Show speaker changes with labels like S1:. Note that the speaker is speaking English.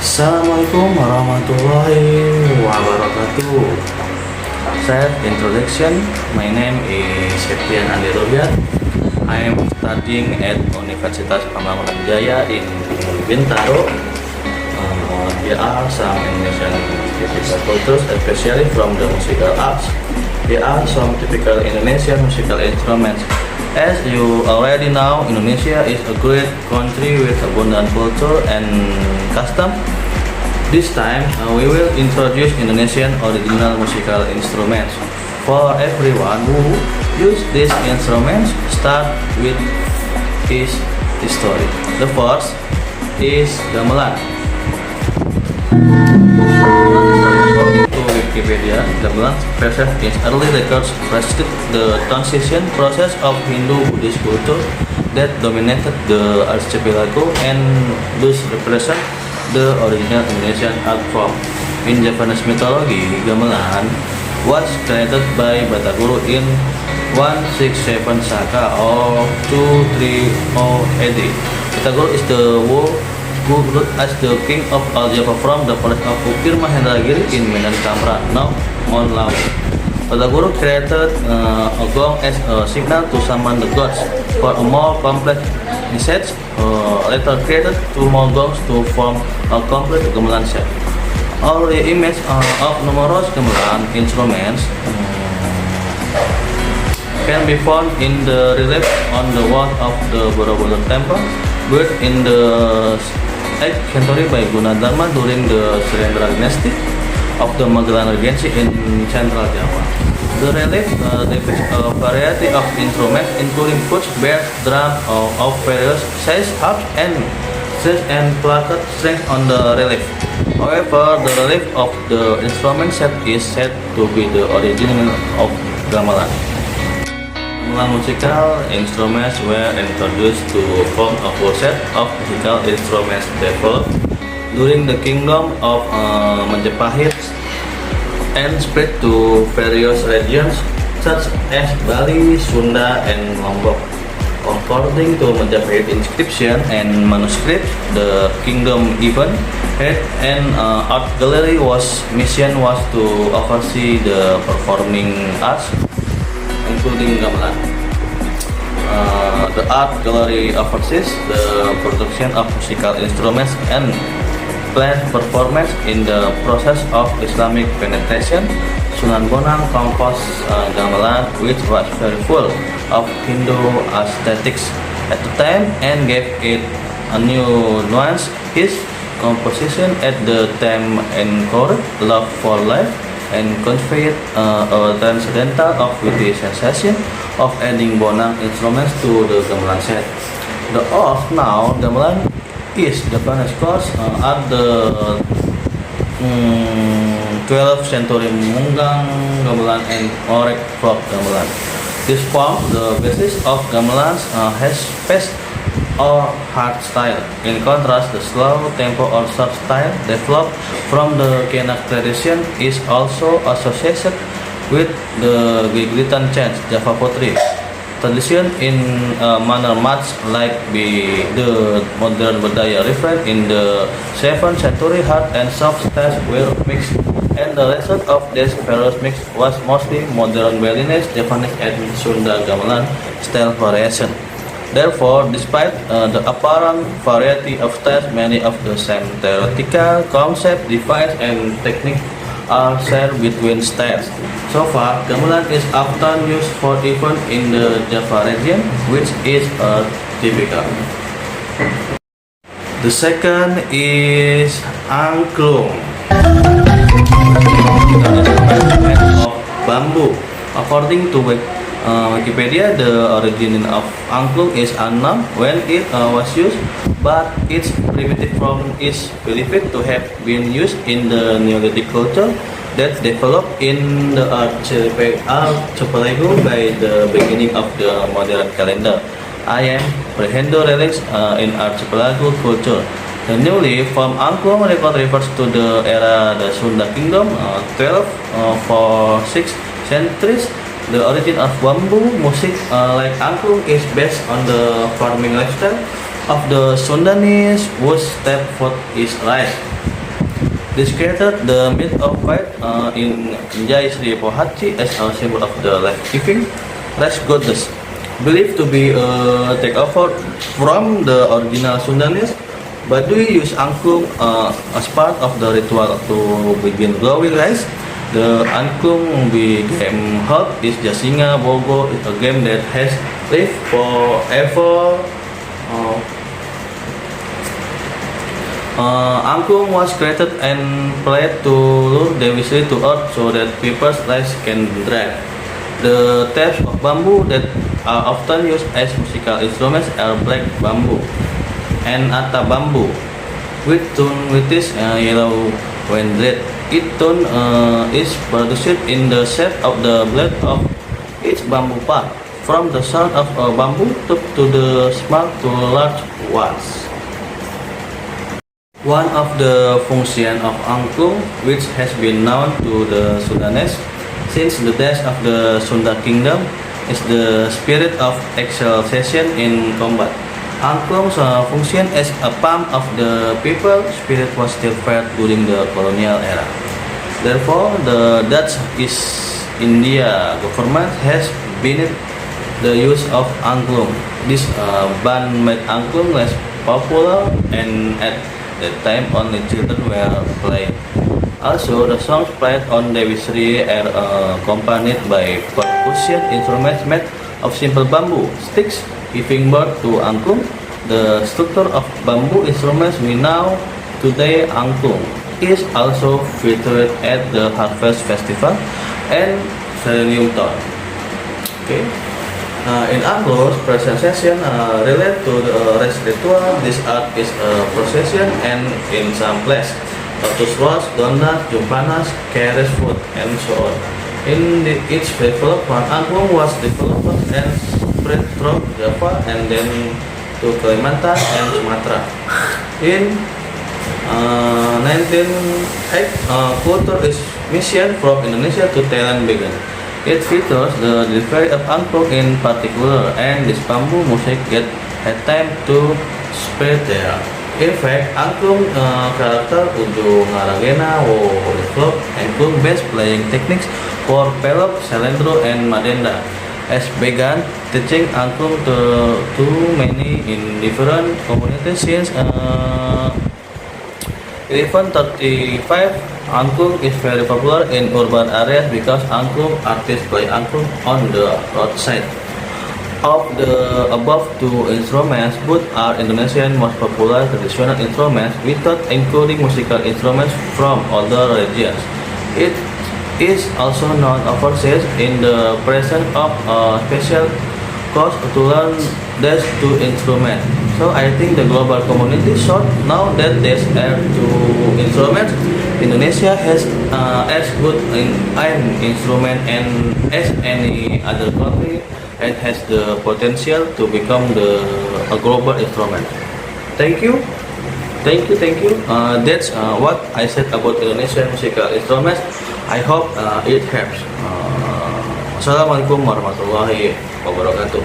S1: Assalamualaikum warahmatullahi wabarakatuh. Self introduction. My name is Septian Andi Rubiat. I am studying at Universitas Pembangunan Jaya in Bintaro. Here are some Indonesian typical cultures, especially from the musical arts. Here are some typical Indonesian musical instruments. As you already know, Indonesia is a great country with abundant culture and custom. This time, we will introduce Indonesian original musical instruments. For everyone who use these instruments, start with his history. The first is gamelan. To Wikipedia, gamelan preserved its early records preceded the transition process of Hindu-Buddhist culture that dominated the archipelago and thus represent the original Indonesian art form. In Japanese mythology, gamelan was created by Bataguru in 167 Saka or 230 AD. Bataguru is the who ruled as the king of all Java from the palace of Ukir Mahendragiri in Medan Kamra, now on Lawe. Bataguru created a gong as a signal to summon the gods. For a more complex message, later created two more gongs to form a complete gamelan set. All the image of numerous gamelan instruments can be found in the relief on the wall of the Borobudur Temple, built in the 8th century by Gunadarma during the Srendra dynasty of the Magellan Regency in central Java. The relief depicts a variety of instruments including flutes, bells, drums of various sizes, harps, and plated strings on the relief. However, the relief of the instrument set is said to be the original of gamelan. Gamelan musical instruments were introduced to form a full set of musical instruments developed during the kingdom of Majapahit and spread to various regions such as Bali, Sunda, and Lombok. According to Majapahit inscription and manuscripts, the kingdom even had an art gallery whose mission was to oversee the performing arts, including gamelan. The art gallery oversees the production of musical instruments and planned performance in the process of Islamic penetration. Sunan Bonang composed gamelan, which was very full of Hindu aesthetics at the time and gave it a new nuance. His composition at the time encouraged love for life and conveyed a transcendental of witty sensation of adding Bonang instruments to the gamelan set. The of now gamelan is Japanese scores are the 12th century Munggang gamelan and Orek folk gamelan. This form the basis of gamelans has fast or hard style. In contrast, the slow tempo or short style developed from the Kenak tradition is also associated with the Giglitan chants, Java pottery tradition in manner much like the modern Budaya referred in the 7th century. Hard and soft styles were mixed, and the result of this various mix was mostly modern Balinese, Japanese, and Sunda gamelan style variation. Therefore, despite the apparent variety of styles, many of the same theoretical concepts, device, and technique are shared between styles. So far, gamelan is often used for event in the Java region, which is typical. The second is angklung, of bamboo. According to Wikipedia, the origin of angklung is unknown when it was used, but its primitive form is believed to have been used in the Neolithic culture that developed in the archipelago by the beginning of the modern calendar. I am Prehendo relics in archipelago culture. The newly formed angklung record refers to the era the Sunda Kingdom, 12 centuries. The origin of bamboo music like angklung is based on the farming lifestyle of the Sundanese, whose staple food is rice. This created the myth of faith in Jai Sri Pohati as a symbol of the life-giving rice goddess, believed to be a takeover from the original Sundanese. Baduy use angklung as part of the ritual to begin growing rice. The angklung game held is Jasinga Bogo, a game that has lived forever. Angklung was created and played to lure Dewi Sri to earth so that people's lives can thrive. The types of bamboo that are often used as musical instruments are black bamboo and atta bamboo, with is yellow when red. Each tone is produced in the shape of the blade of each bamboo part, from the sound of a bamboo tube to the small to large ones. One of the functions of angklung, which has been known to the Sundanese since the days of the Sunda Kingdom, is the spirit of exaltation in combat. Angklung's function as a palm of the people spirit was still felt during the colonial era. Therefore, the Dutch East India government has banned the use of angklung. This ban made angklung less popular, and at that time only children were playing. Also, the songs played on Dewi Sri are accompanied by percussion instruments made of simple bamboo sticks, giving birth to angklung. The structure of bamboo instruments we know today, angklung, is also featured at the Harvest Festival and Selenium Town. Okay. In angklung's presentation related to the rice ritual, this art is a procession and in some place lotus rods, donuts, jumpanas, carrots food, and so on. In its development, angklung was developed and spread from Java and then to Kalimantan and Sumatra. In 1908, culture is mission from Indonesia to Thailand began. It features the delivery of angklung in particular, and this bamboo mosaic had time to spread there. In fact, angklung character Ujo Ngaragena developed angklung-based playing techniques for Pelop, Selendro, and Madenda, as began teaching angklung to many in different communities since 1135. Angklung is very popular in urban areas because angklung artists play angklung on the roadside. Of the above two instruments, both are Indonesian most popular traditional instruments without including musical instruments from other regions. It is also known overseas in the presence of a special course to learn these two instruments. So I think the global community should know that these are two instruments Indonesia has as good an instrument and as any other country, and has the potential to become a global instrument. Thank you. That's what I said about Indonesian musical instruments. I hope it helps. Assalamualaikum warahmatullahi wabarakatuh.